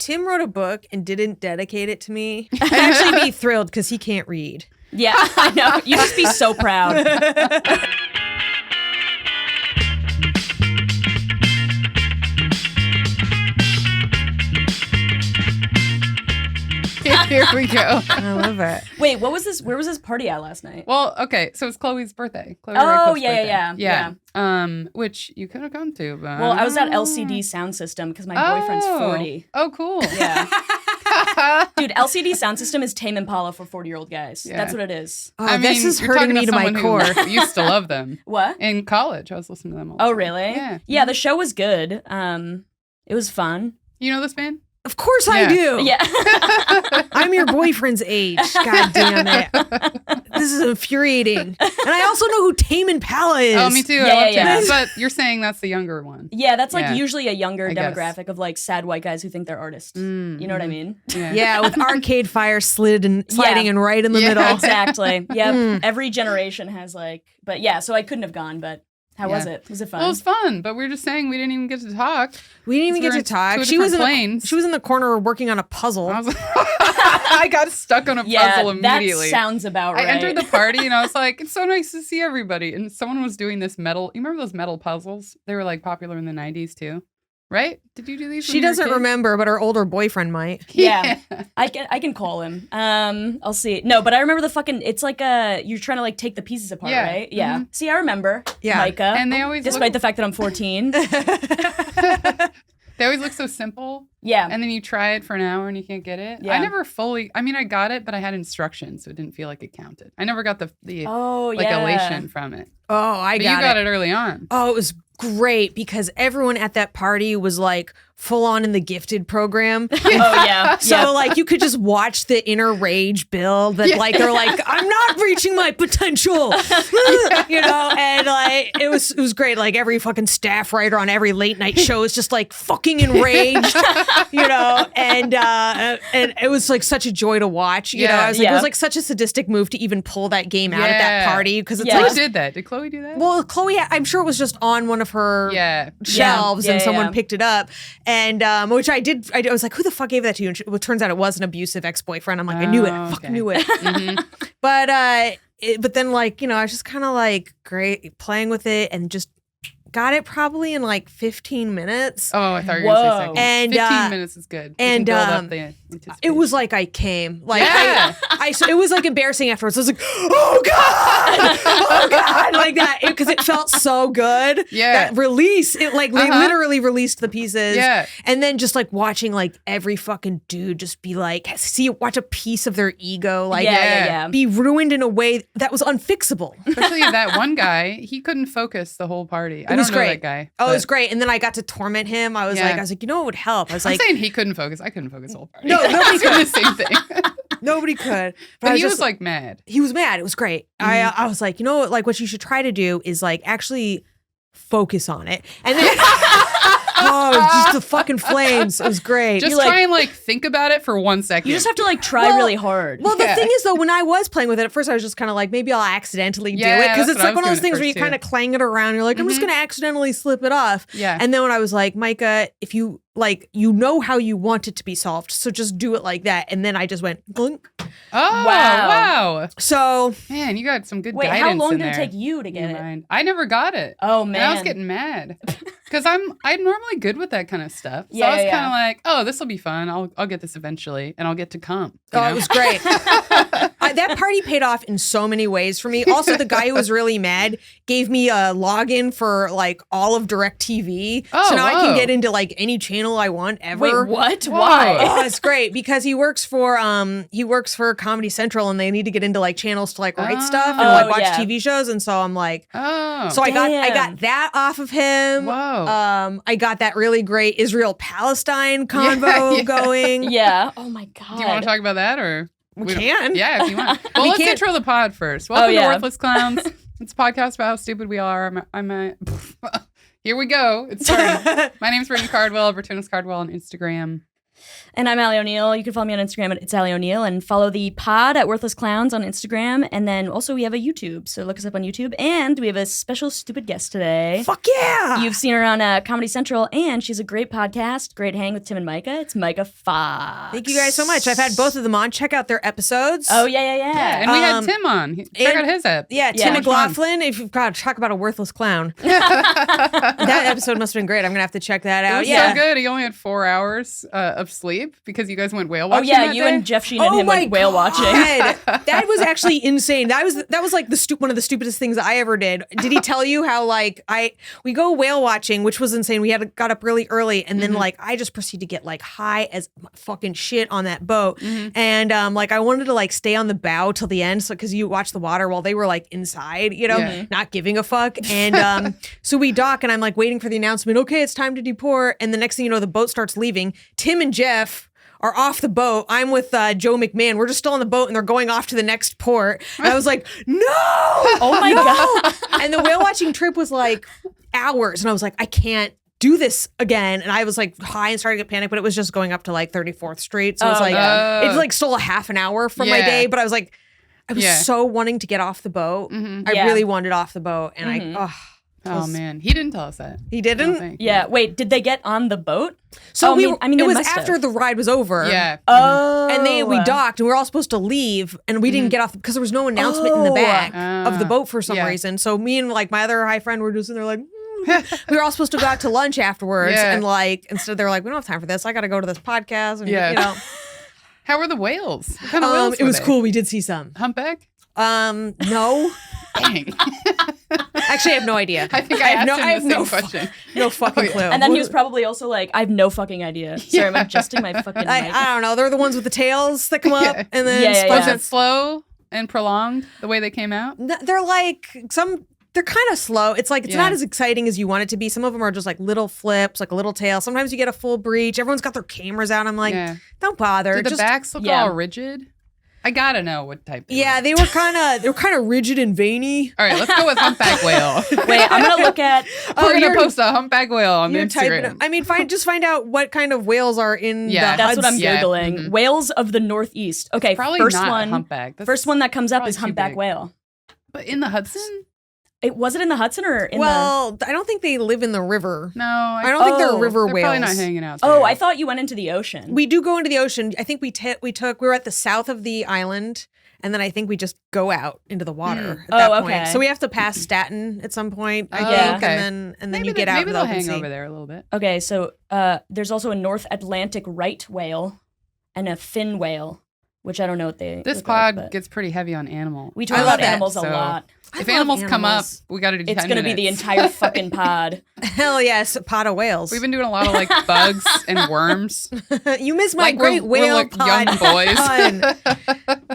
Tim wrote a book and didn't dedicate it to me, I'd actually be thrilled because he can't read. Yeah, I know. You'd just be so proud. Here we go. I love it. Wait, what was this? Where was this party at last night? Well, okay, so it's Chloe's birthday. Chloe Oh, Radcliffe's yeah. birthday. Which you could have gone to, but Well, I was at LCD Sound System because my boyfriend's 40. Oh, cool. Yeah. Dude, LCD Sound System is Tame Impala for 40-year-old guys. Yeah. That's what it is. Oh, this is hurting me to my core. Used to love them. What? In college, I was listening to them all the Oh, time. really? Yeah. Yeah, the show was good. It was fun. You know this band? Of course I do. Yeah. I'm your boyfriend's age. God damn it. This is infuriating. And I also know who Tame Impala is. Oh, me too. Yeah, I love yeah. Tame. But you're saying that's the younger one. Yeah, that's like Yeah. usually a younger I guess. demographic of like sad white guys who think they're artists. You know what I mean? Yeah. Yeah, with Arcade Fire sliding and right in the middle. Exactly. Yep. Every generation has like, but yeah, so I couldn't have gone, but how was it? Was it fun? Well, it was fun, but we were just saying we didn't even get to talk. We didn't even We get were to talk. two She was different she was in the corner working on a puzzle. I was I got stuck on a puzzle immediately. That sounds about right. I entered the party and I was like, it's so nice to see everybody. And someone was doing this metal. You remember those metal puzzles? They were like popular in the 90s too. Right? Did you do these? She doesn't remember, but her older boyfriend might. Yeah. I can call him. I'll see. No, but I remember the fucking, it's like you're trying to like take the pieces apart, Yeah. right? Yeah. Mm-hmm. See, I remember. Yeah. MYKA. And they always Despite the fact that I'm 14. they always look so simple. Yeah. And then you try it for an hour and you can't get it. Yeah. I never fully, I mean, I got it, but I had instructions, so it didn't feel like it counted. I never got the elation from it. Oh, I But got it. you got it early on. Oh, it was great because everyone at that party was like full on in the gifted program. Oh, yeah. So like you could just watch the inner rage build that like they're like, I'm not reaching my potential. You know, and like it was great. Like every fucking staff writer on every late night show is just like fucking enraged, you know, and it was like such a joy to watch. You know, I was like, it was like such a sadistic move to even pull that game out at that party because it's Who like did that? Did Chloe do that? well, Chloe, I'm sure it was just on one of her shelves and someone picked it up. And which I did. I was like, who the fuck gave that to you? And it turns out it was an abusive ex-boyfriend. I'm like, I knew it. I fucking knew it. But then like, you know, I was just kind of like great playing with it and just got it probably in like 15 minutes. Oh, I thought you were going to say seconds. And 15 minutes is good. And build up the anticipation. it was like I came. Like Yeah. so it was like embarrassing afterwards. I was like, oh God, like that. Because it felt so good. Yeah. That release, it like they literally released the pieces. Yeah. And then just like watching like every fucking dude just be like, watch a piece of their ego like be ruined in a way that was unfixable. Especially that one guy, he couldn't focus the whole party. I don't know that guy. Oh, it was great. And then I got to torment him. I was like, you know what would help? I was I'm like, saying he couldn't focus. I couldn't focus the whole party. No, nobody could. The same thing. Nobody could. But he was like mad. He was mad. It was great. I was like, you know what? Like what you should try to do is like actually focus on it. And then just the fucking flames. It was great. Just try and like think about it for 1 second. You just have to like try really hard. Well, the thing is though, when I was playing with it at first, I was just kind of like, maybe I'll accidentally do it because it's like one of those things where you kind of clang it around. You're like, I'm just gonna accidentally slip it off. Yeah. And then when I was like, MYKA, if you like, you know how you want it to be solved, so just do it like that. And then I just went, glunk. Oh wow! So man, you got some good Wait, guidance. how long in did it there. take you to get it? I never got it. Oh man, and I was getting mad because I'm normally good with that kind of stuff. So Yeah, I was yeah. kind of like, oh, this will be fun. I'll get this eventually, and I'll get to come. Oh, it was great. That party paid off in so many ways for me. Also, the guy who was really mad gave me a login for like all of DirecTV. Oh, so now I can get into like any channel I want ever. Wait, what? Whoa. Why? Oh, it's great because he works for Comedy Central and they need to get into like channels to like write stuff and like watch TV shows. And so I'm like, so I got that off of him. Whoa. I got that really great Israel-Palestine convo going. Yeah. Oh my God. Do you want to talk about that or? We can. Yeah, if you want. Well, let's intro the pod first. Welcome to Worthless Clowns. It's a podcast about how stupid we are. Here we go. It's starting. My name's Brittany Cardwell, Bertunas Cardwell on Instagram. And I'm Ali O'Neill. You can follow me on Instagram at It's Ali O'Neill and follow the pod at Worthless Clowns on Instagram. And then also we have a YouTube, so look us up on YouTube. And we have a special stupid guest today. Fuck yeah! You've seen her on Comedy Central, and she's a great podcast, great hang with Tim and MYKA. It's MYKA FOX. Thank you guys so much. I've had both of them on. Check out their episodes. Oh, yeah. And we had Tim on. Check out his app. Yeah, Tim McLaughlin. If you've got to talk about a worthless clown. That episode must have been great. I'm going to have to check that out. It was so good. He only had 4 hours of sleep because you guys went whale watching. Oh, yeah, that you day? and Jeff Sheen and him went whale watching. That was actually insane. That was like one of the stupidest things I ever did. Did he tell you how like we go whale watching, which was insane. We got up really early, and then like I just proceeded to get like high as fucking shit on that boat, and like I wanted to like stay on the bow till the end, so because you watch the water while they were like inside, not giving a fuck, and so we dock, and I'm like waiting for the announcement. Okay, it's time to deport, and the next thing you know, the boat starts leaving. Tim and Jeff are off the boat. I'm with Joe McMahon. We're just still on the boat and they're going off to the next port. And I was like, no! Oh my God. And the whale watching trip was like hours. And I was like, I can't do this again. And I was like high and started to get panicked, but it was just going up to like 34th Street. So it's like, it like stole a half an hour from my day. But I was like, I was so wanting to get off the boat. I really wanted off the boat. And Oh man, he didn't tell us that. He didn't? Yeah. Wait, did they get on the boat? So it it was after the ride was over. Yeah. Oh. And we docked and we were all supposed to leave and we didn't get off because there was no announcement in the back of the boat for some reason. So me and like my other high friend were just in there like, we were all supposed to go out to lunch afterwards and like, instead they're like, we don't have time for this. I got to go to this podcast. And, you know. How were the whales? What kind of whales it was were they? cool. We did see some. Humpback? No. Dang. Actually, I have no idea. I think I have no question. No fucking clue. And then he was probably also like, I have no fucking idea. Sorry, I'm adjusting my fucking mic. I don't know. They're the ones with the tails that come up and then Was it slow and prolonged the way they came out? They're like they're kind of slow. It's like, it's not as exciting as you want it to be. Some of them are just like little flips, like a little tail. Sometimes you get a full breach. Everyone's got their cameras out. I'm like, don't bother. Did the backs look all rigid? I gotta know what type. They were kind of rigid and veiny. All right, let's go with humpback whale. Wait, I'm gonna look at. We're gonna post a humpback whale on Instagram. I mean, find out what kind of whales are in. That's what I'm googling. Whales of the Northeast. Okay, probably first not one. Humpback. First one that comes up is humpback whale. But in the Hudson. Was it in the Hudson or in I don't think they live in the river. No, I don't think they're river they're whales. Probably not hanging out there. Oh, I thought you went into the ocean. We do go into the ocean. I think we were at the south of the island, and then I think we just go out into the water at that point. So we have to pass Staten at some point, I think, and then maybe you get out. Maybe they'll hang over there a little bit. Okay, so there's also a North Atlantic right whale and a fin whale, which I don't know what they. This pod gets pretty heavy on animal. We talk about animals a lot. If animals come up, we got to do 10 It's going to be the entire fucking pod. Hell yes, a pod of whales. We've been doing a lot of like bugs and worms. You miss my great whale like pod. Young boys.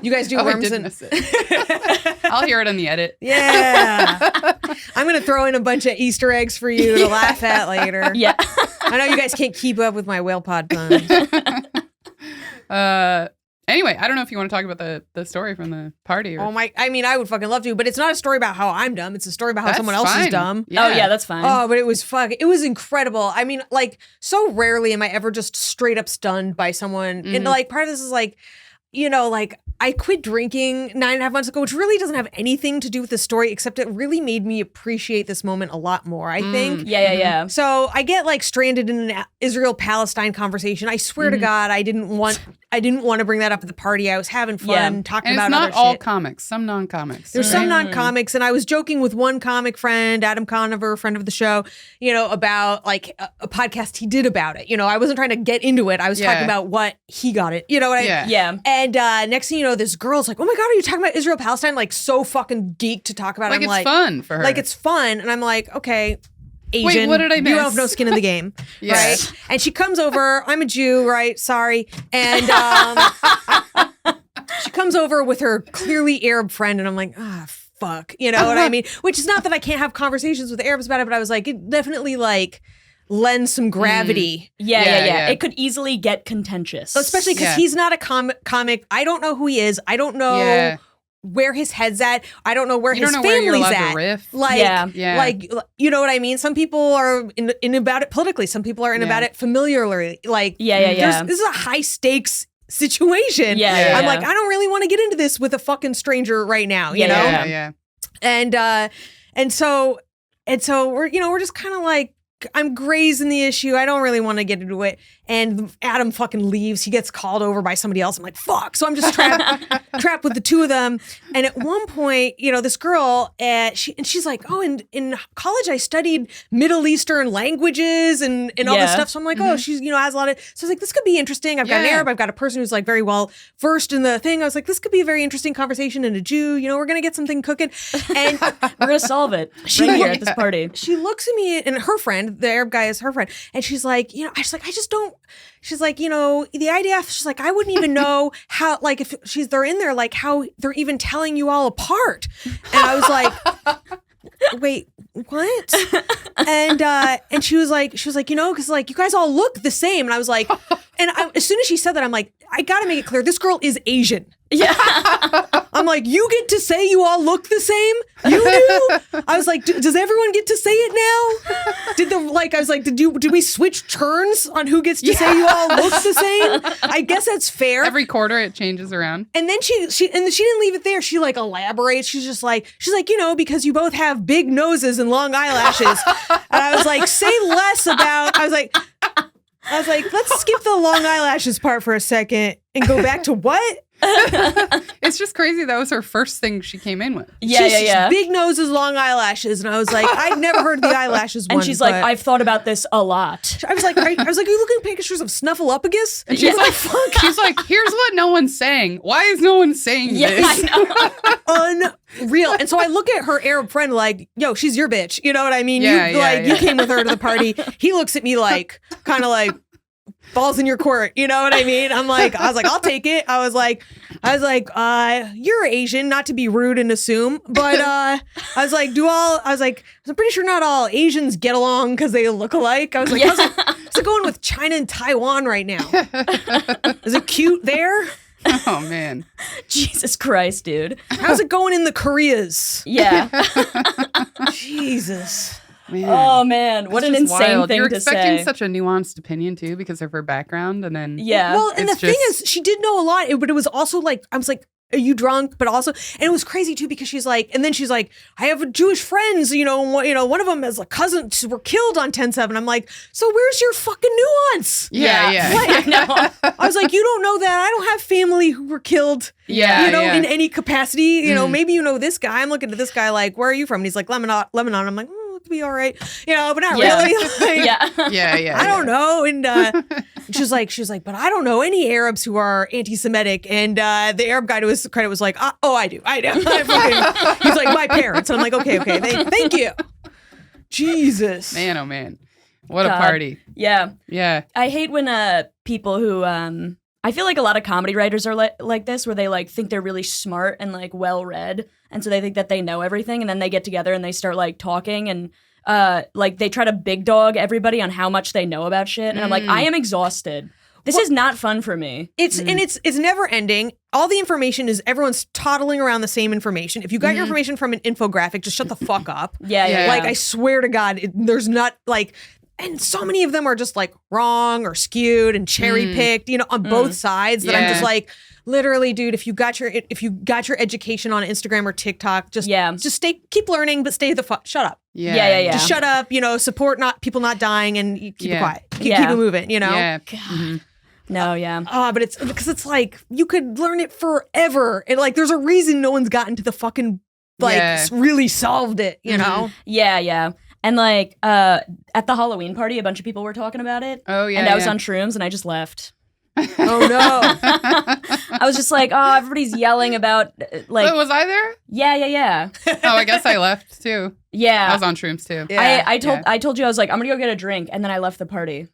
You guys do worms and miss it. I'll hear it on the edit. Yeah. I'm going to throw in a bunch of Easter eggs for you to laugh at later. Yeah. I know you guys can't keep up with my whale pod puns. Anyway, I don't know if you want to talk about the story from the party. Or... I mean, I would fucking love to, but it's not a story about how I'm dumb. It's a story about how someone else is dumb. Yeah. Oh yeah, that's fine. Oh, but it was incredible. I mean, like, so rarely am I ever just straight up stunned by someone. And like, part of this is like, like, I quit drinking 9.5 months ago, which really doesn't have anything to do with the story, except it really made me appreciate this moment a lot more, I think. Yeah. So I get like stranded in an Israel-Palestine conversation. I swear to God, I didn't want to bring that up at the party. I was having fun talking about other shit. It's not all comics, some non-comics. There's some non-comics, and I was joking with one comic friend, Adam Conover, friend of the show, about like a podcast he did about it. I wasn't trying to get into it. I was talking about what he got it. You know what I mean? Yeah. And next thing you know, this girl's like, oh my God, are you talking about Israel Palestine? Like, so fucking geeked to talk about it. Like, it's fun for her. Like, it's fun. And I'm like, okay, Asian. Wait, what did I miss? You have no skin in the game. Right? And she comes over. I'm a Jew, right? Sorry. And she comes over with her clearly Arab friend. And I'm like, fuck. You know what I mean? Which is not that I can't have conversations with Arabs about it, but I was like, it definitely like lends some gravity. Yeah. It could easily get contentious. Especially because he's not a comic. I don't know who he is. I don't know where his head's at. I don't know where You his don't know where you're family's allowed at. to riff. Like, Yeah. like, you know what I mean? Some people are in about it politically. Some people are in about it familiarly. Like, this is a high stakes situation. I'm like, I don't really want to get into this with a fucking stranger right now, you know? Yeah. And so we're just kind of like, I'm grazing the issue. I don't really want to get into it. And Adam fucking leaves. He gets called over by somebody else. I'm like, fuck. So I'm just trapped with the two of them. And at one point, this girl, she's like, oh, in college I studied Middle Eastern languages and all this stuff. So I'm like, oh, she's, has a lot of, so I was like, this could be interesting. I've got an Arab. I've got a person who's like very well versed in the thing. I was like, this could be a very interesting conversation. And a Jew, we're going to get something cooking. And we're going to solve it right here at this party. She looks at me and her friend, the Arab guy is her friend. And she's like, the IDF, she's like, I wouldn't even know how, like, if they're in there, like, how they're even telling you all apart. And I was like, wait, what? And she was like, because like, you guys all look the same. And I was like, as soon as she said that, I'm like, I gotta make it clear, this girl is Asian. Yeah. I'm like, you get to say you all look the same? You do? I was like, does everyone get to say it now? Did we switch turns on who gets to say you all look the same? I guess that's fair. Every quarter it changes around. And then she didn't leave it there. She like elaborates. She's like, because you both have big noses and long eyelashes. And I was like, say less about, I was like, let's skip the long eyelashes part for a second and go back to what? It's just crazy. That was her first thing she came in with. Yeah. Big noses, long eyelashes. And I was like, I'd never heard of the eyelashes one. And she's like, I've thought about this a lot. I was like, are you looking at pictures of Snuffleupagus? And she's like, fuck. She's like, here's what no one's saying. Why is no one saying this? I know. Unreal. And so I look at her Arab friend like, yo, she's your bitch. You know what I mean? You came with her to the party. He looks at me like, kind of like, balls in your court, you know what I mean? I was like, I'll take it. I was like, you're Asian, not to be rude and assume, but I'm pretty sure not all Asians get along because they look alike. I was like, how's it going with China and Taiwan right now? Is it cute there? Oh man. Jesus Christ, dude. How's it going in the Koreas? Yeah. Jesus. Man. Oh man, what an insane thing You're to expecting say. such a nuanced opinion too because of her background, and then Well, and the thing is, she did know a lot, but it was also like, I was like, are you drunk? But also, and it was crazy too because she's like, I have Jewish friends, one of them has a cousin were killed on 10/7. I'm like, so where's your fucking nuance? Yeah. Like, I was like, you don't know that. I don't have family who were killed. In any capacity. Maybe you know this guy. I'm looking at this guy like, where are you from? And he's like, Lebanon. I'm like, it could be all right, but not really. Like, I don't know. And she was like, but I don't know any Arabs who are anti-Semitic. And the Arab guy to his credit was like, oh, I do. He's like, my parents. And I'm like, okay, thank you. Jesus. Man, oh man. What a party. Yeah. I hate when people who I feel like a lot of comedy writers are like this, where they like think they're really smart and like well read, and so they think that they know everything, and then they get together and they start like talking and like they try to big dog everybody on how much they know about shit, and I'm like, I am exhausted. This is not fun for me. It's never ending. All the information is everyone's toddling around the same information. If you got your information from an infographic, just shut the fuck up. Yeah. Like I swear to God, there's not like. And so many of them are just like wrong or skewed and cherry picked, on both sides. That I'm just like, literally, dude. If you got your education on Instagram or TikTok, just keep learning, but shut up. Yeah. Just shut up. Support people not dying, and you keep it quiet. Keep it moving. God. No, yeah. But it's because it's like you could learn it forever, and like there's a reason no one's gotten to the fucking really solved it. Yeah. And like at the Halloween party, a bunch of people were talking about it. Oh yeah. And I was on shrooms, and I just left. Oh no. I was just like, oh, everybody's yelling about like. Oh, was I there? Yeah. Oh, I guess I left too. Yeah. I was on shrooms too. Yeah. I told you I was like, I'm gonna go get a drink, and then I left the party.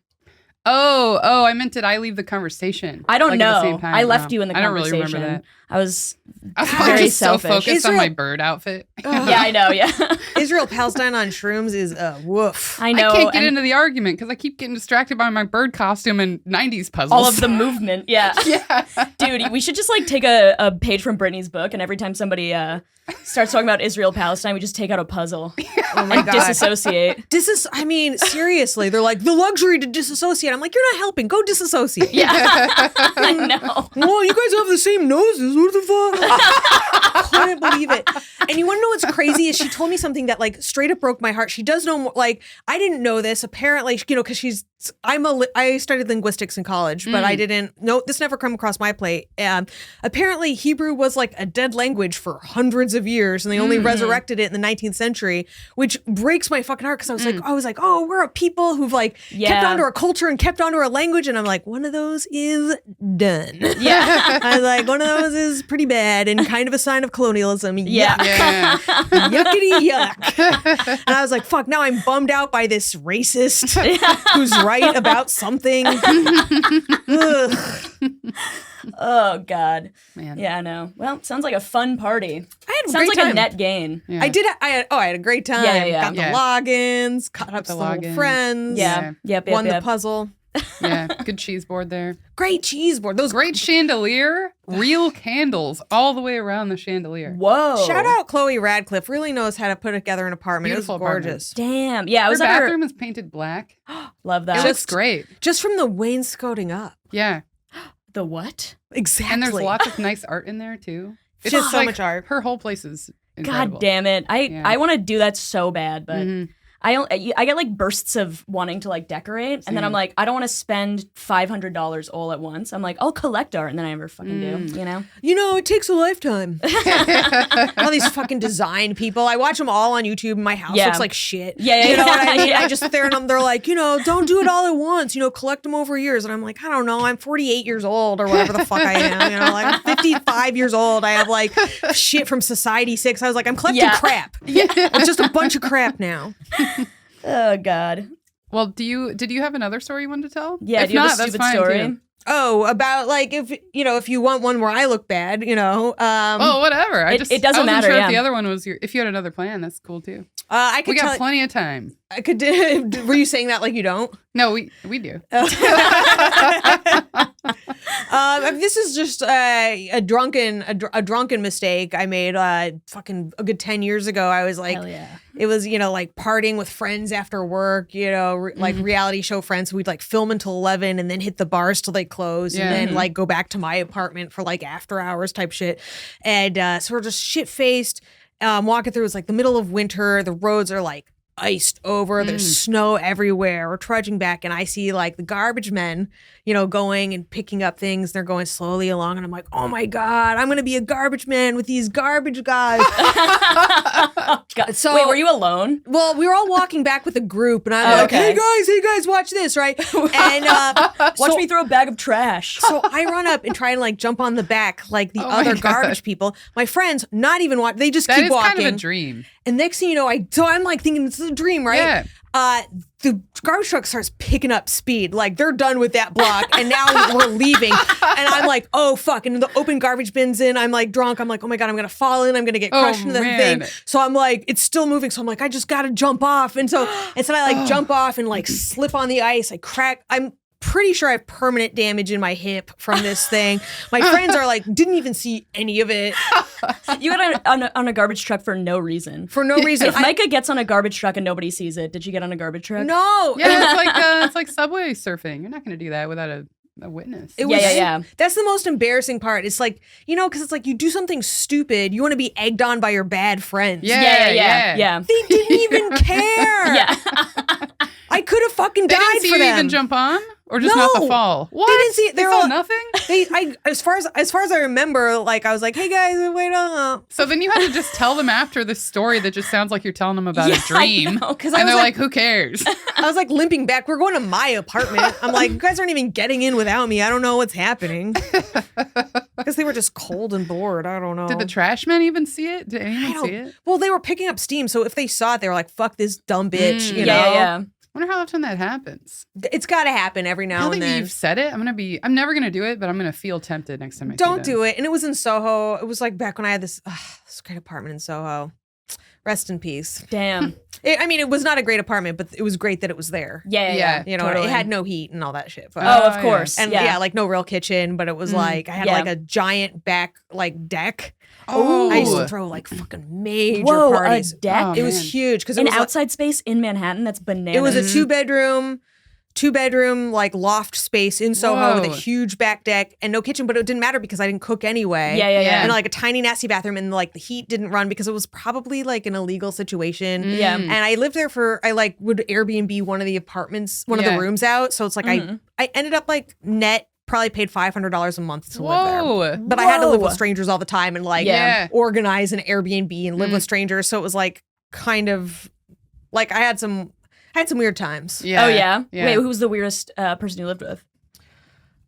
Oh, I meant did I leave the conversation? I don't Like, at the know. same time? I left you in the I don't conversation. really remember that. I was I was very just so selfish. focused on my bird outfit. Yeah, I know. Yeah, Israel Palestine on shrooms is woof. I know. I can't get and into the argument because I keep getting distracted by my bird costume and 90s puzzles. all of the movement. Yeah, Yeah. dude, we should just like take a page from Brittany's book, and every time somebody starts talking about Israel Palestine, we just take out a puzzle Oh my and God. disassociate. I mean, seriously, they're like, the luxury to disassociate. I'm like, you're not helping. Go disassociate. Yeah, I know. Well, you guys have the same noses. What the fuck? Couldn't believe it. And you want to know what's crazy is she told me something that like straight up broke my heart. She does know more, like I didn't know this apparently, because I studied linguistics in college, but I didn't know this never come across my plate. Apparently Hebrew was like a dead language for hundreds of years and they only resurrected it in the 19th century, which breaks my fucking heart because I was like, oh, we're a people who've like kept onto our culture and kept onto our language. And I'm like, one of those is done. Yeah, I was like, one of those is pretty bad and kind of a sign of colonialism. yeah. Yeah. Yuckity yuck. And I was like, fuck, now I'm bummed out by this racist who's right about something. Ugh. Oh God. Man. Yeah, I know. Well, sounds like a fun party. I had a Sounds great like time. a net gain. Yeah. I had a great time. Yeah. Got the Yeah. logins, caught up the some old logins. friends. Yeah. Yep. Won the puzzle. Yeah. Good cheese board there. Great cheese board. Those Great chandelier. Real candles all the way around the chandelier. Whoa. Shout out Chloe Radcliffe. Really knows how to put together an apartment. Beautiful It was gorgeous. Damn. Yeah, I Her was at her. bathroom is painted black. Love It that. looks great. Just from the wainscoting up. Yeah. The what? Exactly. And there's lots of nice art in there too. It's Just so like, much art. Her whole place is incredible. God damn it. Yeah. I want to do that so bad, but Mhm. I get like bursts of wanting to like decorate, and then I'm Same. like, I don't want to spend $500 all at once. I'm like, I'll collect art, and then I never fucking do. You know? You know, it takes a lifetime. All these fucking design people. I watch them all on YouTube. My house Yeah. looks like shit. Yeah, You know what I mean? yeah. I just stare at them. They're like, don't do it all at once. Collect them over years. And I'm like, I don't know. I'm 48 years old or whatever the fuck I am. Like I'm 55 years old. I have like shit from Society 6. I was like, I'm collecting Yeah. crap. It's just a bunch of crap now. Oh God. Well, did you have another story you wanted to tell? Yeah. If Do you have not, a that's stupid fine, story? too. Oh, about like if you want one where I look bad, Oh, whatever. It doesn't I wasn't matter, Sure yeah. if the other one was if you had another plan, that's cool too. I could We got tell. plenty of time. I could. Were you saying that like you don't? No, we do. This is just a drunken mistake I made fucking a good 10 years ago. I was like, Hell yeah. it was, like partying with friends after work, like reality show friends. We'd like film until 11 and then hit the bars till they close Yeah. and then like go back to my apartment for like after hours type shit. And so we're just shit faced. Walking through, it's like the middle of winter. The roads are like iced over. There's snow everywhere. We're trudging back and I see like the garbage men, going and picking up things. They're going slowly along and I'm like, oh my God, I'm going to be a garbage man with these garbage guys. God. So- Wait, were you alone? Well, we were all walking back with a group and I'm Oh, like, okay. hey guys, watch this, right? And Watch so- me throw a bag of trash. So I run up and try and like jump on the back like the Oh my other God. garbage people. My friends, not even watch. They just That keep is walking. kind of a dream. And next thing you know, I'm like thinking it's a dream, right? Yeah. The garbage truck starts picking up speed. Like they're done with that block and now we're leaving. And I'm like, oh fuck. And the open garbage bin's in. I'm like drunk. I'm like, oh my God, I'm going to fall in. I'm going to get crushed into the man. thing. So I'm like, it's still moving. So I'm like, I just got to jump off. And so I like jump off and like slip on the ice. I crack. I'm pretty sure I have permanent damage in my hip from this thing. My friends are like, didn't even see any of it You got on a garbage truck for no reason. for no reason. If Micah gets on a garbage truck and nobody sees it, did you get on a garbage truck? No. Yeah, it's like subway surfing. You're not going to do that without a witness. It Yeah. That's the most embarrassing part. It's like, because it's like you do something stupid. You want to be egged on by your bad friends. Yeah. They didn't even care. Yeah. I could have fucking They died didn't see for you them. even jump on, or just not the No. fall. What? They didn't see it. They They're saw all- nothing. As far as I remember, like I was like, hey guys, wait up. So then you had to just tell them after this story that just sounds like you're telling them about Yeah, a dream. I know, 'cause And I they're was like, who cares? I was like limping back. We're going to my apartment. I'm like, you guys aren't even getting in without me. I don't know what's happening. Because they were just cold and bored. I don't know. Did the trash men even see it? Did anyone see it? Well, they were picking up steam, so if they saw it, they were like, fuck this dumb bitch. You know? Yeah. wonder how often that happens. It's got to happen every now Now and that then. you've said it, I'm never gonna do it, but I'm gonna feel tempted next time I see Don't them. do it. And it was in Soho. It was like back when I had this great apartment in Soho. Rest in peace. Damn. It was not a great apartment, but it was great that it was there. Yeah. You know, totally. it had no heat and all that shit. But, Oh, of yeah. course. and like no real kitchen, but it was like I had Yeah. like a giant back like deck. Oh, I used to throw like fucking major Whoa, parties. a deck? Oh, It was man. huge because it An was like, outside space in Manhattan? That's bananas. it was a two bedroom like loft space in Soho with a Whoa. huge back deck and no kitchen, but it didn't matter because I didn't cook anyway. Yeah. And like a tiny nasty bathroom, and like the heat didn't run because it was probably like an illegal situation. Yeah. And I lived there I like would Airbnb one of the apartments, one of the Yeah. rooms out. So it's like I ended up like net probably paid $500 a month to live there. Whoa. But I had to live Whoa. with strangers all the time and like Yeah. organize an Airbnb and live with strangers. So it was like kind of like I had some weird times. Yeah. Oh, yeah? Yeah. Wait, who was the weirdest person you lived with?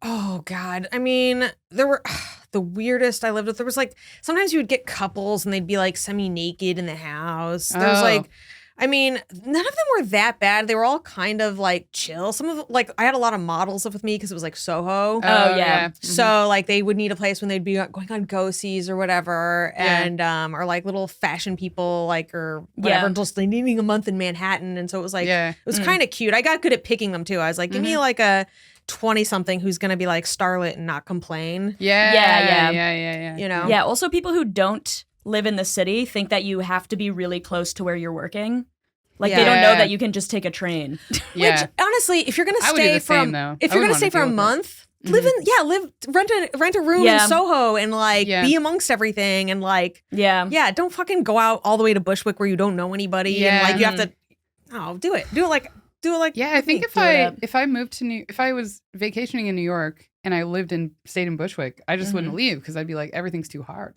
Oh God. I mean, there were the weirdest I lived with. There was like sometimes you would get couples and they'd be like semi-naked in the house. There was Oh. like I mean, none of them were that bad. They were all kind of like chill. Some of like I had a lot of models up with me because it was like Soho. Oh, yeah. So like they would need a place when they'd be going on go-sees or whatever, Yeah. and or like little fashion people like or whatever, Yeah. just like needing a month in Manhattan, and so it was like Yeah. it was kind of cute. I got good at picking them too. I was like, give me like a 20-something who's gonna be like starlet and not complain. Yeah. You know? Yeah, also people who don't live in the city think that you have to be really close to where you're working. Like they don't know Yeah. that you can just take a train. Yeah. Which honestly, if you're gonna I would do stay the same, from though. if I you're wouldn't gonna stay wanna for a deal with it. month, rent a room Yeah. in Soho and like Yeah. be amongst everything and like Yeah. don't fucking go out all the way to Bushwick where you don't know anybody and Yeah. like you have to do it like Yeah, I think if Do it up. if I was vacationing in New York and I stayed in Bushwick, I just wouldn't leave because I'd be like, everything's too hard.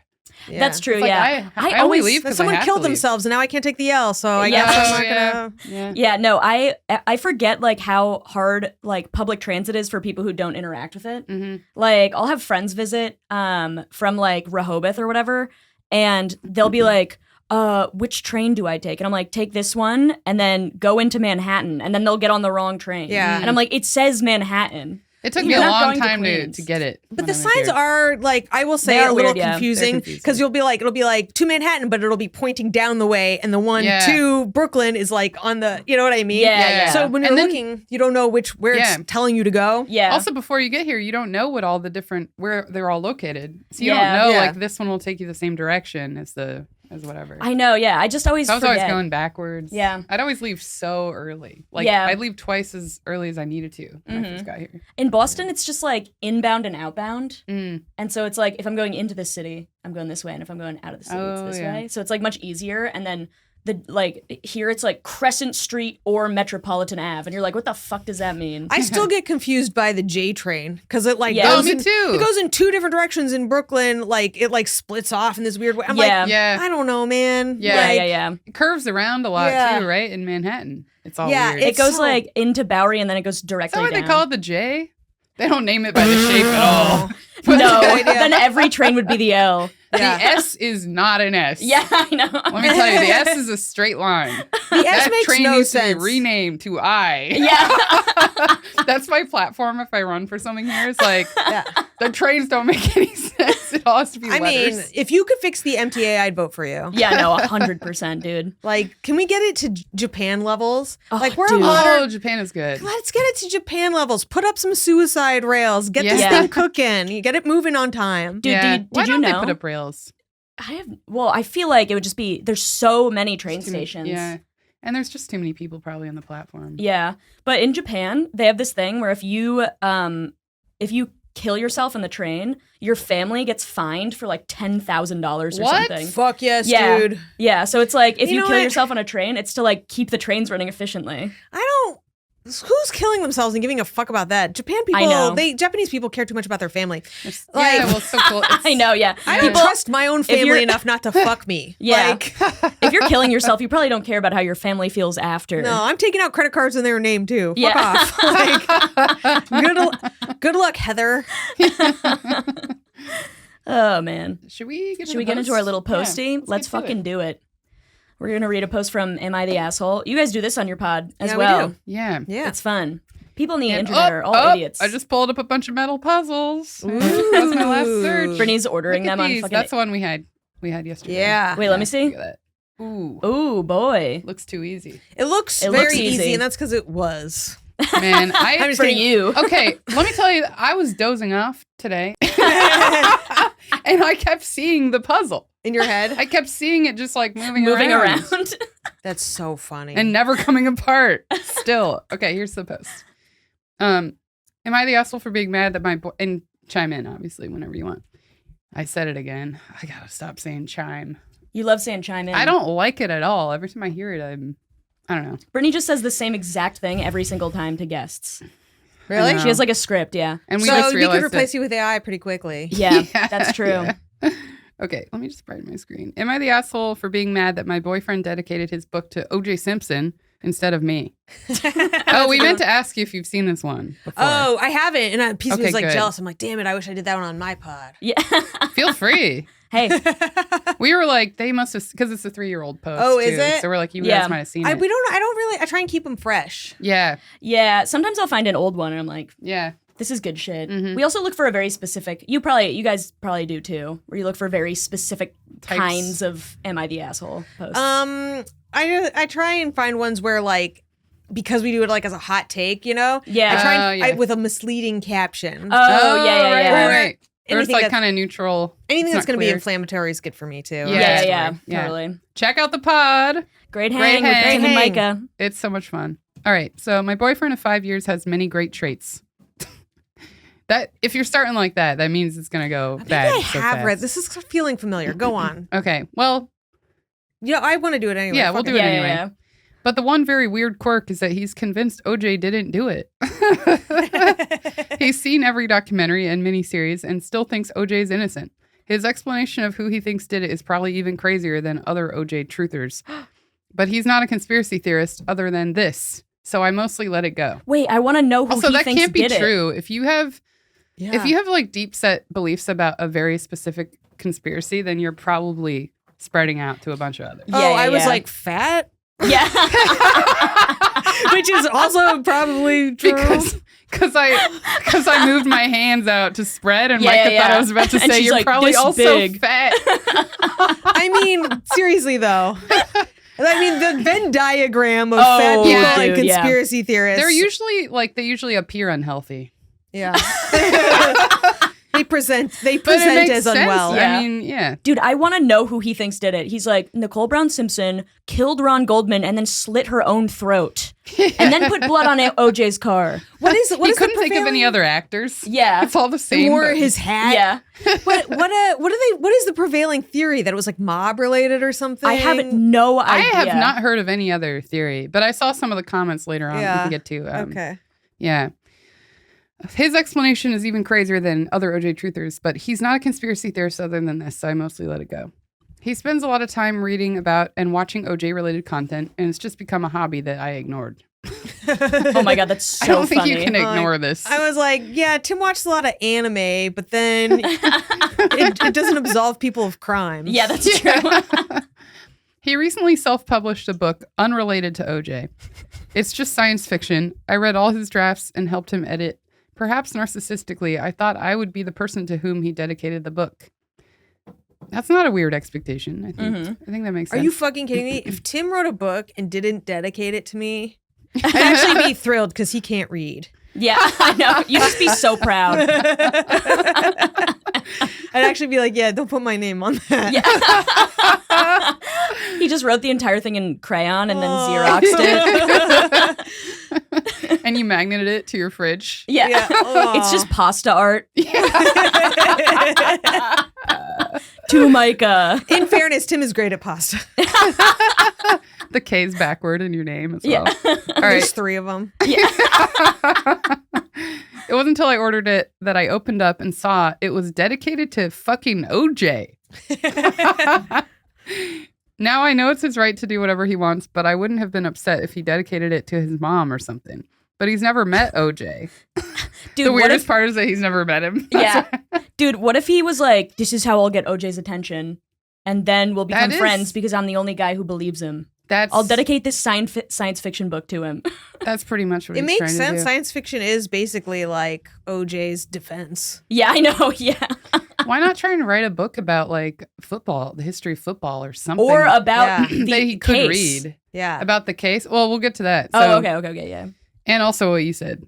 Yeah. That's true, It's like, yeah. I only always- leave But because someone I have killed to leave. themselves and now I can't take the L, so I Yeah. guess I'm Oh, not gonna. Yeah. Yeah, no, I forget like how hard like public transit is for people who don't interact with it. Mhm. Like I'll have friends visit from like Rehoboth or whatever, and they'll be like, which train do I take? And I'm like, take this one and then go into Manhattan, and then they'll get on the wrong train. Yeah. And I'm like, it says Manhattan. It took me You're a not long going to time to Queens. get it. But when the I moved signs here. are like I will say They are a little weird, yeah. confusing They're confusing. because it'll be like to Manhattan, but it'll be pointing down the way, and the one Yeah. to Brooklyn is like on the, you know what I mean? Yeah. So when you're And then- looking, you don't know where Yeah. it's telling you to go. Yeah. Also, before you get here, you don't know what all the different where they're all located, so you Yeah. don't know Yeah. like this one will take you the same direction as whatever. I know, yeah. I just always So I was forget. always going backwards. Yeah. I'd always leave so early. Like Yeah. I'd leave twice as early as I needed to when I first got here. In Boston, it's just like inbound and outbound. Mm. And so it's like if I'm going into the city, I'm going this way, and if I'm going out of the city, it's Oh, this yeah. way. So it's like much easier. And then here it's like Crescent Street or Metropolitan Ave, and you're like, what the fuck does that mean? I still get confused by the J train because it like Yeah. Oh, goes me in, too. it goes in two different directions in Brooklyn. Like it like splits off in this weird way. I'm Yeah. like, Yeah. I don't know, man. Yeah. Like, yeah. It curves around a lot Yeah. too, right? In Manhattan. It's all Yeah, weird. It It's goes so- like into Bowery, and then it goes Is directly that what down. they call it, the J? They don't name it by the shape at all. No, That's a good idea. then every train would be the L. Yeah. The S is not an S. Yeah, I know. Let me tell you, the S is a straight line. The S That makes train no needs to sense. be renamed to I. Yeah. That's my platform if I run for something here. It's like, Yeah. the trains don't make any sense. It all has to be I mean, letters. if you could fix the MTA, I'd vote for you. Yeah, no, 100%, dude. Like, can we get it to Japan levels? Oh, like, we're a dude. modern. Japan is good. Let's get it to Japan levels. Put up some suicide rails. Get this Yeah. thing cooking. You get it moving on time. Dude, yeah. did Why you don't know? they put up rails? I feel like it would just be, there's so many train Too many- stations. Yeah. And there's just too many people probably on the platform. Yeah, but in Japan, they have this thing where if you kill yourself in the train, your family gets fined for like $10,000 or What? something. Fuck yes, Yeah. dude. Yeah, so it's like if You you, know kill what? yourself on a train, it's to like keep the trains running efficiently. I don't. Who's killing themselves and giving a fuck about that? Japan people, know. Japanese people care too much about their family. It's- Like- yeah, well, it's so cool. It's, I know, yeah. I don't trust my own you're- family enough not to fuck me. Yeah. Like, If you're killing yourself, you probably don't care about how your family feels after. no, I'm taking out credit cards in their name too. Yeah. Fuck off. Like, good luck, Heather. Oh man. Should we get Should we get into our little posty? Yeah, Let's get to fucking it. do it. We're going to read a post from Am I the Asshole? You guys do this on your pod as Yeah, well. we do. Yeah. Yeah. It's fun. People on the internet are all idiots. I just pulled up a bunch of metal puzzles. That's my last search. Brittany's ordering Look at them on these. fucking... That's the one we had yesterday. Yeah. Wait, let me see. Look at that. Ooh. Ooh, boy. Looks too easy. It looks It very looks easy, easy. and that's because it was. Man, I'm just For kidding. you. Okay, let me tell you, I was dozing off today. And I kept seeing the puzzle. In your head? I kept seeing it just like moving around. That's so funny. and never coming apart. Still. Okay, here's the post. Am I the asshole for being mad that my boy... And chime in, obviously, whenever you want. I said it again. I gotta stop saying chime. You love saying chime in. I don't like it at all. Every time I hear it, I don't know. Brittany just says the same exact thing every single time to guests. Really? No. She has like a script, yeah. And we So just we realized could replace you with AI pretty quickly. Yeah, that's true. Yeah. Okay, let me just brighten my screen. Am I the asshole for being mad that my boyfriend dedicated his book to OJ Simpson instead of me? Oh, we meant to ask you if you've seen this one before. Oh, I haven't. And a piece of me Okay, was like good. jealous. I'm like, damn it, I wish I did that one on my pod. Yeah. Feel free. Hey, We were like, they must have, because it's a 3-year-old post. Oh, is too, it? So we're like, you Yeah. guys might have seen I it. don't really, I try and keep them fresh. Yeah, yeah, sometimes I'll find an old one and I'm like, yeah. this is good shit. Mhm. We also look for a very specific, you guys probably do too, where you look for very specific Types. kinds of Am I the Asshole posts. I try and find ones where like, because we do it like as a hot take, you know? Yeah. I try and, Oh, yeah. with a misleading caption. Oh, yeah. Right. Or it's Anything like that's- kind of neutral. Anything It's that's not going to be clear. inflammatory is good for me too. Yeah. Yeah. Totally. Check out the pod. Great Great hang with hang. Tim and Great hang. Micah. It's so much fun. All right. So my boyfriend of 5 years has many great traits. That if you're starting like that, that means it's gonna go Maybe bad. I so have fast. read. This is feeling familiar. Go on. Okay. Well, Yeah, I want to do it anyway. Yeah, we'll Fuck do it Yeah, anyway. yeah. but the one very weird quirk is that he's convinced OJ didn't do it. He's seen every documentary and miniseries and still thinks OJ is innocent. His explanation of who he thinks did it is probably even crazier than other OJ truthers. But he's not a conspiracy theorist other than this. So I mostly let it go. Wait, I want to know who Also, he that thinks can't be did it. true. If you have Yeah. like deep set beliefs about a very specific conspiracy, then you're probably spreading out to a bunch of others. Yeah, Oh, yeah, I was yeah. like fat, Yeah. which is also probably true. Because I moved my hands out to spread, and Yeah, Micah yeah, thought I yeah. was about to And say she's you're like, probably "This also big." fat. I mean, seriously though. I mean, the Venn diagram of Oh, fat people yeah. and dude, yeah. conspiracy theorists. They usually appear unhealthy. yeah. they present But it as makes sense. unwell. Yeah. I mean, yeah. Dude, I want to know who he thinks did it. He's like, Nicole Brown Simpson killed Ron Goldman and then slit her own throat. And then put blood on OJ's car. What is He the couldn't think of any prevailing- other actors. Yeah. It's all the He same. wore but- his hat. Yeah. What is the prevailing theory that it was like mob related or something? I have no I idea. have not heard of any other theory, but I saw some of the comments later on. We Yeah. can get to. Okay. Yeah. His explanation is even crazier than other OJ truthers, but he's not a conspiracy theorist other than this, so I mostly let it go. He spends a lot of time reading about and watching OJ related content, and it's just become a hobby that I ignored. Oh my God, that's so I don't think funny. you can ignore this. I was like, yeah, Tim watched a lot of anime, but then it doesn't absolve people of crime. Yeah, that's true. He recently self-published a book unrelated to OJ. It's just science fiction. I read all his drafts and helped him edit. Perhaps narcissistically, I thought I would be the person to whom he dedicated the book. That's not a weird expectation, I think. I think that makes Are sense. you fucking kidding me? If Tim wrote a book and didn't dedicate it to me, I'd actually be thrilled because he can't read. Yeah, I know. You must be so proud. I'd actually be like, yeah, don't put my name on that. Yeah. He just wrote the entire thing in crayon and then Xeroxed it. And you magneted it to your fridge. Yeah. Yeah. It's just pasta art. To Micah. In fairness, Tim is great at pasta. The K's backward in your name as Yeah. well. All right. There's 3 of them. It wasn't until I ordered it that I opened up and saw it was dedicated to fucking OJ. Now I know it's his right to do whatever he wants, but I wouldn't have been upset if he dedicated it to his mom or something. But he's never met OJ. Dude, The what weirdest if, part is that he's never met him. yeah. Dude, what if he was like, this is how I'll get OJ's attention? and then we'll become That is- friends because I'm the only guy who believes him. That's I'll dedicate this science fiction book to him. That's pretty much what It he's makes trying to sense. do. Science fiction is basically like OJ's defense. Yeah, I know. Yeah, Why not try and write a book about like football, the history of football, or something? or about Yeah. the that he could case. read Yeah. about the case. Well, we'll get to that. So, Oh, okay, yeah. And also what you said.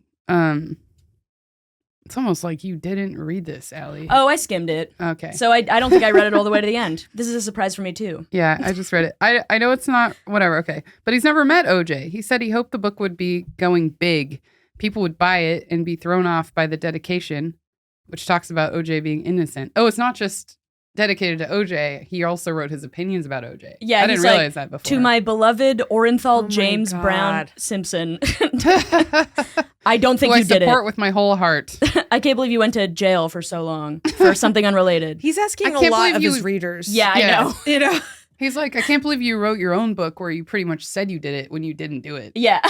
It's almost like you didn't read this, Ali. Oh, I skimmed it. Okay. So I don't think I read it all the way to the end. This is a surprise for me too. Yeah, I just read it. I know it's not whatever. Okay. But he's never met OJ. He said he hoped the book would be going big. People would buy it and be thrown off by the dedication, which talks about OJ being innocent. Oh, it's not just dedicated to OJ. He also wrote his opinions about OJ. Yeah, I didn't he's realize that before. To my beloved Orenthal Oh my James Brown God. Simpson. I don't think who I you did support it. with my whole heart. I can't believe you went to jail for so long for something unrelated. He's asking I a can't lot believe of you- his readers. Yeah, I Yeah. know. You know? He's like, I can't believe you wrote your own book where you pretty much said you did it when you didn't do it. Yeah.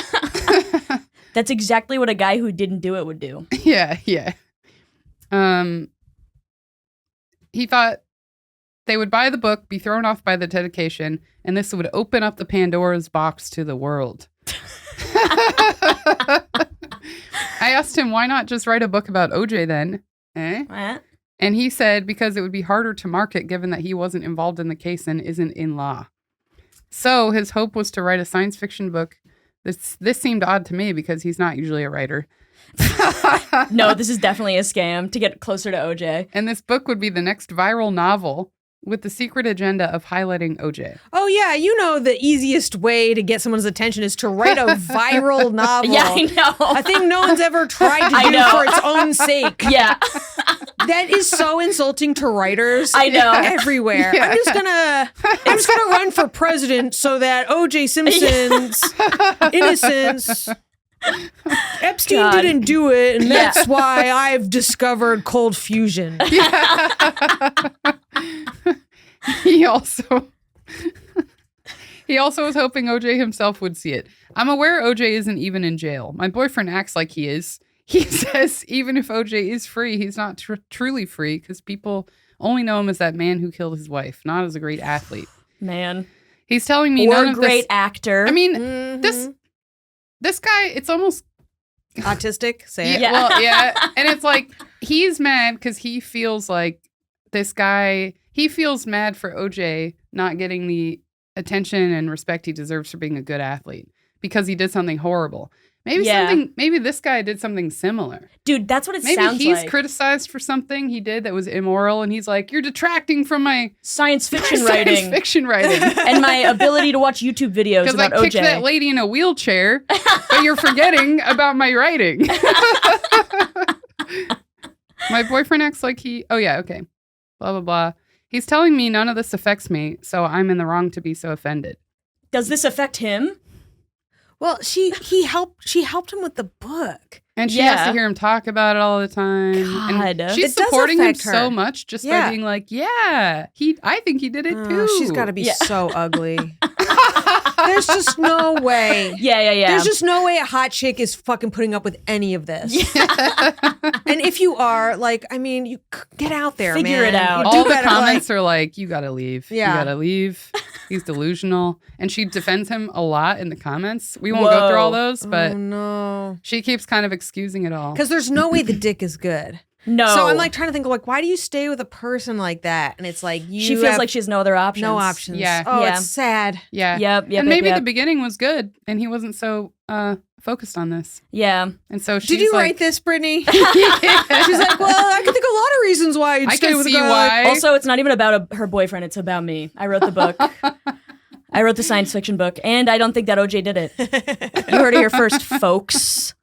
That's exactly what a guy who didn't do it would do. Yeah. He thought they would buy the book, be thrown off by the dedication, and this would open up the Pandora's box to the world. I asked him, why not just write a book about OJ then? Eh? And he said, because it would be harder to market given that he wasn't involved in the case and isn't in law. So his hope was to write a science fiction book. This seemed odd to me because he's not usually a writer. No, this is definitely a scam to get closer to OJ. And this book would be the next viral novel with the secret agenda of highlighting OJ. Oh, yeah. You know, the easiest way to get someone's attention is to write a viral novel. Yeah, I know. A thing no one's ever tried to I do know. for its own sake. Yeah, That is so insulting to writers. I know. Everywhere. Yeah. I'm just gonna run for president so that OJ Simpson's innocence. Epstein God. didn't do it, and Yeah. that's why I've discovered cold fusion. He also was hoping OJ himself would see it. I'm aware OJ isn't even in jail. My boyfriend acts like he is. He says even if OJ is free, he's not truly free because people only know him as that man who killed his wife, not as a great athlete. man. He's telling me Or none a of great this. actor. I mean, Mhm. this guy, it's almost Autistic? Say it. Yeah. Well, yeah. And it's like, he's mad because he feels like this guy, he feels mad for OJ not getting the attention and respect he deserves for being a good athlete because he did something horrible. Maybe this guy did something similar. Dude, that's what it Maybe sounds he's like. criticized for something he did that was immoral and he's like, you're detracting from my Science fiction science writing fiction writing. and my ability to watch YouTube videos Because I about kicked that OJ. lady in a wheelchair, but you're forgetting about my writing. My boyfriend acts like oh yeah, okay. Blah, blah, blah. He's telling me none of this affects me, so I'm in the wrong to be so offended. Does this affect him? Well, she helped him with the book. And she has Yeah. to hear him talk about it all the time. God. And she's It does supporting him affect her. so much just by Yeah. being like, yeah, I think he did it too. She's got to be Yeah. so ugly. There's just no way. Yeah. There's just no way a hot chick is fucking putting up with any of this. And if you are, like, I mean, you get out there, Figure man. it out. You do All the better, comments are like, you gotta leave. Yeah. You gotta leave. He's delusional. And she defends him a lot in the comments. We won't go through all Whoa. those, but oh no, she keeps kind of excusing it all. because there's no way the dick is good. No. So I'm like trying to think of like, why do you stay with a person like that? And it's like she feels like she has no other options. no options. Yeah. Oh, Yeah. it's sad. Yeah. Yep. And maybe yep. the beginning was good and he wasn't so focused on this. Yeah. And so she's Did you like, write this, Brittany? Yeah. She's like, well, I can think of a lot of reasons why you'd I stay can with a see guy. why. Also, it's not even about her boyfriend. It's about me. I wrote the book. I wrote the science fiction book, and I don't think that OJ did it. You heard it here first, folks.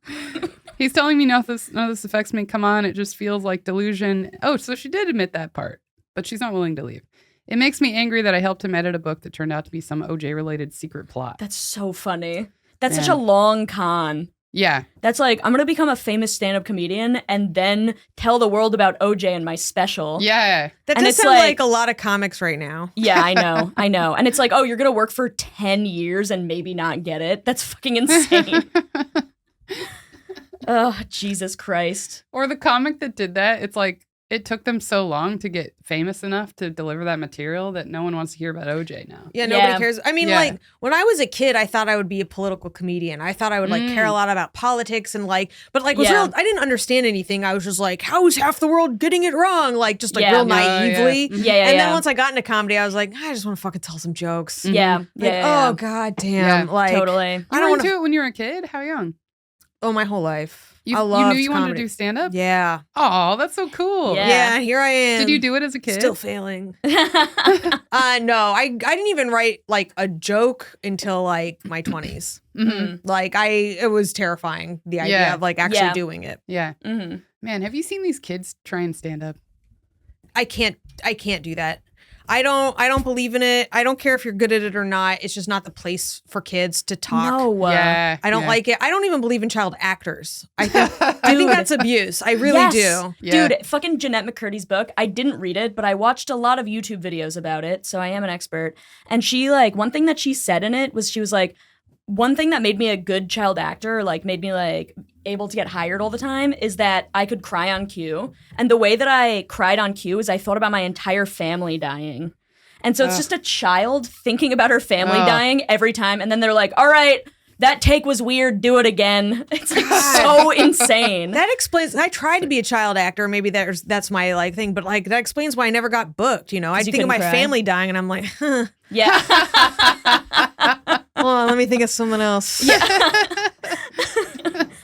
He's telling me none of this affects me. Come on, it just feels like delusion. Oh, so she did admit that part, but she's not willing to leave. It makes me angry that I helped him edit a book that turned out to be some OJ-related secret plot. That's so funny. That's such Yeah. a long con. Yeah. That's like, I'm going to become a famous stand-up comedian and then tell the world about OJ and my special. Yeah. That And does it's sound like, like- a lot of comics right now. Yeah, I know. And it's like, oh, you're going to work for 10 years and maybe not get it? That's fucking insane. Oh, Jesus Christ. Or the comic that did that, it's like it took them so long to get famous enough to deliver that material that no one wants to hear about OJ now. Yeah, nobody Yeah. cares. I mean, Yeah. like, when I was a kid, I thought I would be a political comedian. I thought I would, like, care a lot about politics and, like, but, like, was Yeah. real. I didn't understand anything. I was just like, how is half the world getting it wrong? Like, just, like, Yeah. real Yeah, naively. Yeah, yeah, And yeah. then once I got into comedy, I was like, I just want to fucking tell some jokes. Yeah. Like, Yeah. oh, god damn. Yeah. Like, Totally. I You don't were want into to. it when you were a kid? How young? Oh, my whole life. You I loved knew you wanted to comedy. do stand-up? Yeah. Oh, that's so cool. Yeah. Yeah, here I am. Did you do it as a kid? Still failing. No, I didn't even write like a joke until like my 20s. Mhm. Like it was terrifying, the idea Yeah. of like actually Yeah. doing it. Yeah. Mhm. Man, have you seen these kids try and stand up? I can't do that. I don't believe in it. I don't care if you're good at it or not. It's just not the place for kids to talk. No. Yeah. I don't yeah. like it. I don't even believe in child actors. I think that's abuse. I really Yes. do. Yeah. Dude, fucking Jeanette McCurdy's book. I didn't read it, but I watched a lot of YouTube videos about it, so I am an expert. And she, like, one thing that she said in it was she was like, one thing that made me a good child actor, like made me like able to get hired all the time, is that I could cry on cue. And the way that I cried on cue is I thought about my entire family dying. And so it's just a child thinking about her family dying every time. And then they're like, all right, that take was weird, do it again. It's like so insane. That explains. I tried to be a child actor. Maybe that's my like thing, but like that explains why I never got booked. You know, I you think of my couldn't cry. family dying, and I'm like, huh. Yeah. Hold on, let me think of someone else.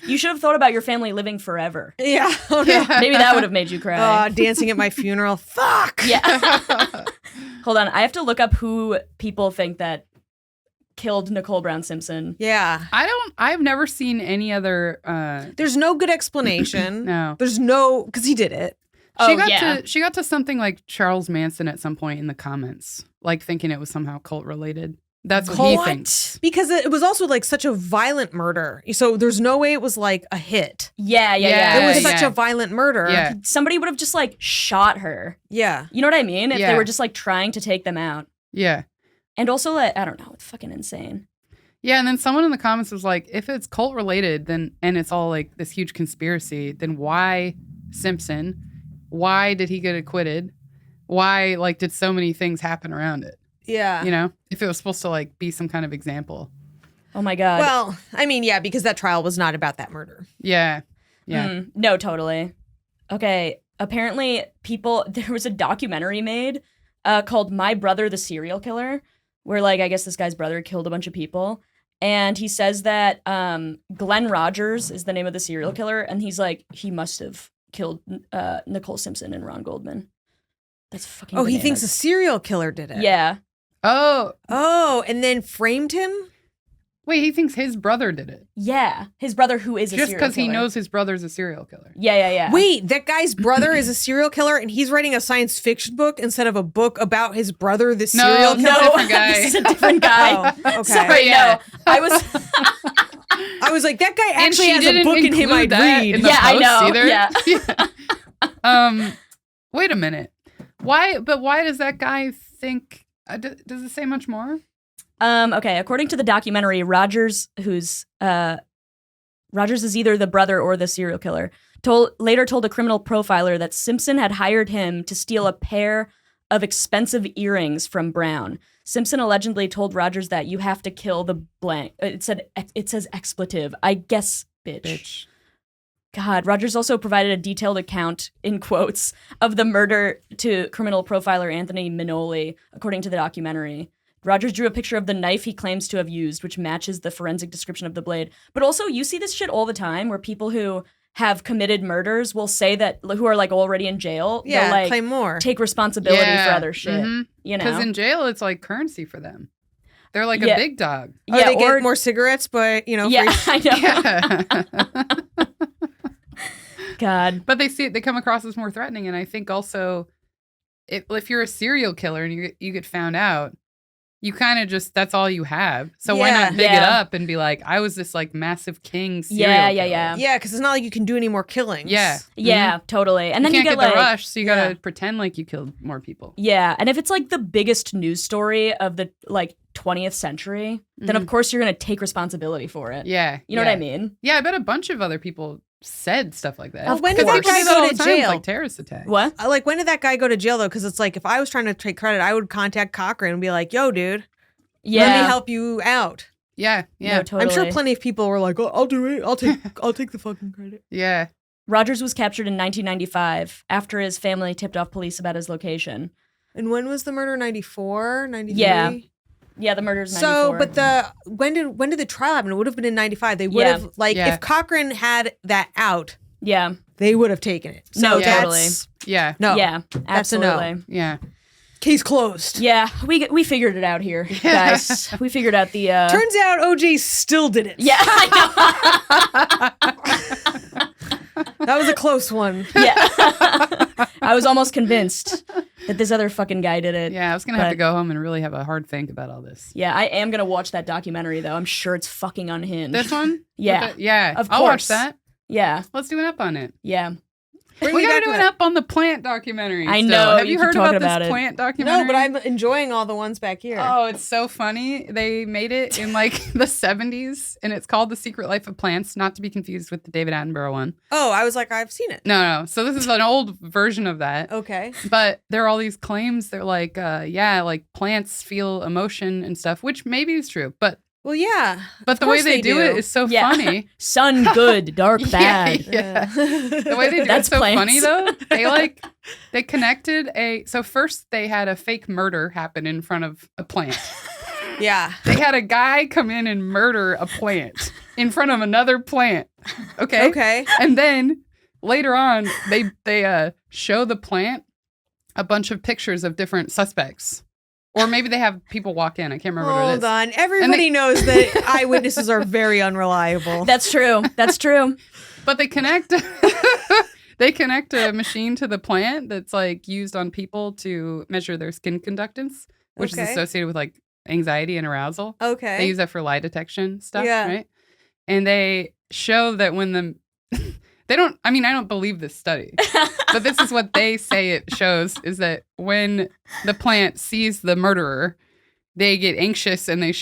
You should have thought about your family living forever. Yeah. Oh, no. Maybe that would have made you cry. Dancing at my funeral. Fuck. Yeah. Hold on. I have to look up who people think that killed Nicole Brown Simpson. Yeah. I've never seen any other There's no good explanation. no. There's no, because he did it. She got to something like Charles Manson at some point in the comments, like thinking it was somehow cult related. That's what he thinks. Because it was also like such a violent murder. So there's no way it was like a hit. Yeah. It was Yeah, such yeah. a violent murder. Yeah. Somebody would have just like shot her. Yeah. You know what I mean? If Yeah. they were just like trying to take them out. Yeah. And also, like, I don't know, it's fucking insane. Yeah, and then someone in the comments was like, if it's cult related, then and it's all like this huge conspiracy, then why Simpson? Why did he get acquitted? Why like did so many things happen around it? Yeah. You know, if it was supposed to like be some kind of example. Oh my God. Well, I mean, yeah, because that trial was not about that murder. Yeah. Yeah. No, totally. Okay. Apparently, there was a documentary made called My Brother the Serial Killer, where, like, I guess this guy's brother killed a bunch of people. And he says that Glenn Rogers is the name of the serial killer. And he's like, he must have killed Nicole Simpson and Ron Goldman. That's fucking Oh, he thinks a bananas. serial killer did it. Yeah. Oh, And then framed him? wait, he thinks his brother did it. Yeah. His brother, who is a Just serial because he killer. knows his brother's a serial killer. Yeah. Wait, that guy's brother is a serial killer and he's writing a science fiction book instead of a book about his brother, the serial No, killer? no. different guy. This is a different guy. Oh, okay. Sorry, Yeah. no. I was... I was like, that guy And actually she has a didn't book in him include I'd that read. in the Yeah, I post know. either. Yeah. Wait a minute. Why does that guy think does it say much more? Okay, according to the documentary, Rogers is either the brother or the serial killer, later told a criminal profiler that Simpson had hired him to steal a pair of expensive earrings from Brown. Simpson allegedly told Rogers that you have to kill the blank. It says expletive. I guess bitch. God, Rogers also provided a detailed account, in quotes, of the murder to criminal profiler Anthony Minoli, according to the documentary. Rogers drew a picture of the knife he claims to have used, which matches the forensic description of the blade. But also, you see this shit all the time where people who have committed murders will say that, who are like already in jail, Yeah, they'll like claim more. take responsibility Yeah. for other shit. Mhm. You know? Because in jail, it's like currency for them. They're like Yeah. a big dog. Oh, yeah, they or get more cigarettes, but, you know, yeah, free. I know. Yeah. God. But they come across as more threatening. And I think also, if you're a serial killer and you get found out, you kind of just, that's all you have. So why Yeah. not big it Yeah. up and be like, I was this like massive king serial Yeah. killer. Yeah, because it's not like you can do any more killings. Yeah. Yeah, totally. And then you you can't get get the like, rush, so you gotta Yeah. pretend like you killed more people. yeah, and if it's like the biggest news story of the like 20th century, then of course you're gonna take responsibility for it. Yeah. You know what I mean? Yeah, I bet a bunch of other people said stuff like that. Well, when Because did that people guy do that go all to the time with, jail? like terrorist attacks. What? Like, when did that guy go to jail, though? Because it's like, if I was trying to take credit, I would contact Cochran and be like, yo, dude, Yeah. let me help you out. Yeah, yeah, No, totally. I'm sure plenty of people were like, oh, I'll do it. I'll take the fucking credit. yeah. Rogers was captured in 1995 after his family tipped off police about his location. And when was the murder? 94? 93? Yeah. Yeah, the murder's 94. So, but when did the trial happen? It would have been in 95. They would have, like, Yeah. if Cochran had that out, Yeah. they would have taken it. So No, that's, Yeah. no. Yeah, That's a no. absolutely. Yeah. Case closed. Yeah, we figured it out here, guys. We figured out the... Turns out OJ still did it. Yeah, I That was a close one. know. Yeah. I was almost convinced that this other fucking guy did it. Yeah, I was going to have But- to go home and really have a hard think about all this. Yeah, I am going to watch that documentary, though. I'm sure it's fucking unhinged. This one? Yeah. Yeah. Of I'll watch course. that. Yeah, Let's do an up on it. yeah. Bring We me got back to do to an that. up on the plant documentary. I still. know, Have you you keep heard talking about about this it. plant documentary? No, but I'm enjoying all the ones back here. Oh, it's so funny. They made it in like the 70s, and it's called The Secret Life of Plants, not to be confused with the David Attenborough one. Oh, I was like, I've seen it. No. So this is an old version of that. Okay. But there are all these claims. They're like, like plants feel emotion and stuff, which maybe is true. But Well, yeah. the way they do it is so Yeah. funny. Sun good, dark bad. Yeah. The way they do That's it's so plants. funny though. They connected so first they had a fake murder happen in front of a plant. Yeah. They had a guy come in and murder a plant in front of another plant. Okay. Okay. And then later on they show the plant a bunch of pictures of different suspects. Or maybe they have people walk in. I can't remember what it is. Hold on. Everybody knows that eyewitnesses are very unreliable. That's true. That's true. But they connect a machine to the plant that's like used on people to measure their skin conductance, which is Okay. associated with like anxiety and arousal. Okay. They use that for lie detection stuff, Yeah. right? And they show that when I don't believe this study, but this is what they say it shows is that when the plant sees the murderer, they get anxious and they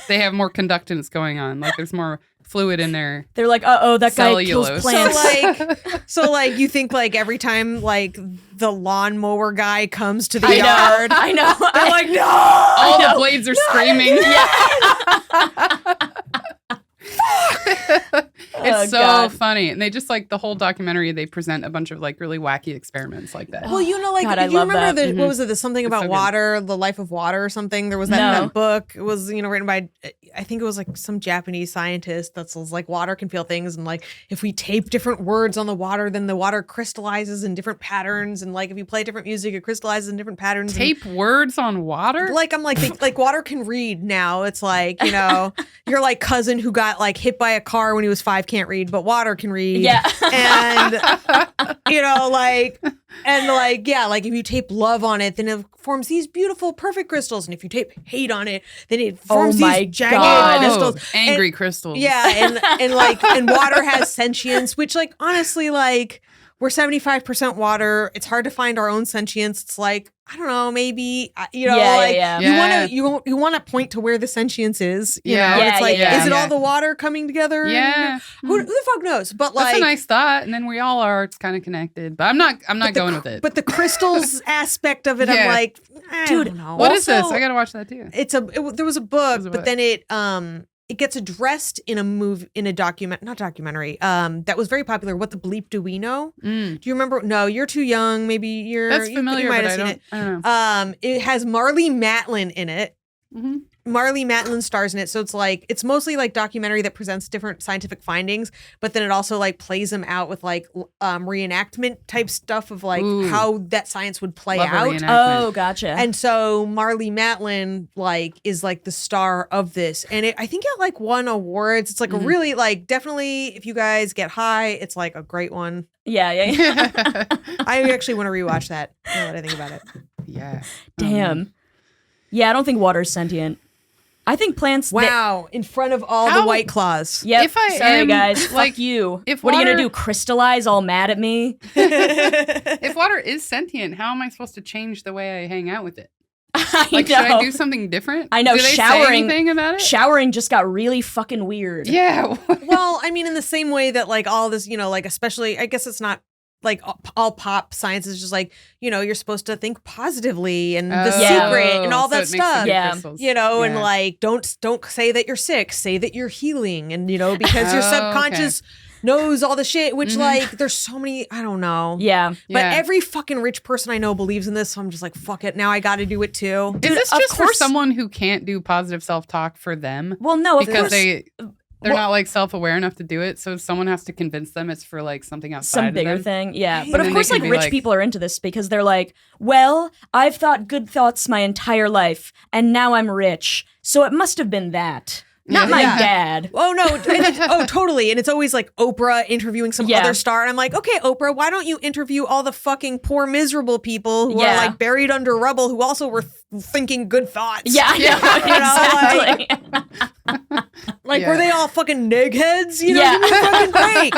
they have more conductance going on. Like there's more fluid in there. They're like, that guy kills Cellulose. plants. So like you think like every time like the lawnmower guy comes to the I yard, know. I know. they're like, no. All the blades are screaming. It's so God. funny. And they just like the whole documentary, they present a bunch of like really wacky experiments like that. Well, you know, like, God, I do you love remember that. what was it? The something It's about so good. water, the life of water or something? There was No. that book. It was, written by, I think it was like some Japanese scientist that says like water can feel things. And like, if we tape different words on the water, then the water crystallizes in different patterns. And like, if you play different music, it crystallizes in different patterns. And, Tape words on water? like, I'm like, like water can read now. It's like, your like cousin who got like hit by a car when he was 5 can't read, but water can read. Yeah. And, like if you tape love on it, then it forms these beautiful, perfect crystals. And if you tape hate on it, then it forms my these jagged God. crystals. Angry And- crystals. Yeah. And water has sentience, which like, honestly, like we're 75% water. It's hard to find our own sentience. It's like, I don't know, maybe, Yeah. you want to point to where the sentience is. You Yeah. know? Yeah, It's like, yeah, is it yeah. all the water coming together? Yeah. Who the fuck knows? But That's like, a nice thought. And then we all are. It's kind of connected. But I'm not going with it. But the crystals aspect of it, I'm Yeah. like, Dude, don't know. What is this? Also, I got to watch that too. there was a book, There's a but book. then it gets addressed in a documentary that was very popular. What the bleep do we know? Mm. Do you remember? No, you're too young. Maybe That's familiar, you might but have seen it. I don't know. It has Marlee Matlin in it. Mhm. Marlee Matlin stars in it, so it's mostly like documentary that presents different scientific findings, but then it also like plays them out with like reenactment type stuff of like Ooh. how that science would play Love a out. reenactment. Oh, gotcha. And so Marlee Matlin like is like the star of this, and I think it like won awards. It's like a really like definitely if you guys get high, it's like a great one. yeah. I actually want to rewatch that. Now that I think about it. Yeah. Damn. Yeah, I don't think water's sentient. I think plants. Wow! In front of all How- the White Claws. Yep. If I Sorry, am, guys. like, Fuck you. if what are you water- gonna do? Crystallize all mad at me? If water is sentient, how am I supposed to change the way I hang out with it? Like, should I do something different? I know. Do they say anything about it? Showering just got really fucking weird. Yeah. Well, I mean, in the same way that like all this, like especially, I guess it's not like all pop science is just like, you're supposed to think positively and the secret and all that stuff. Yeah. And like, don't say that you're sick, say that you're healing. And, because your subconscious knows all the shit, which like there's so many, I don't know. Yeah. But every fucking rich person I know believes in this. So I'm just like, fuck it. Now I got to do it too. Is this just for someone who can't do positive self-talk for them? Well, no, because they're not like self-aware enough to do it, so someone has to convince them it's for like something outside some bigger of them. thing. Yeah. Right. But of course, like rich people are into this because they're like, well, I've thought good thoughts my entire life and now I'm rich. So it must have been that. Not my dad. Oh, no. Totally. And it's always like Oprah interviewing some other star. And I'm like, okay, Oprah, why don't you interview all the fucking poor, miserable people who are like buried under rubble who also were thinking good thoughts? Yeah. Exactly. Were they all fucking nigheads? Give me a fucking break.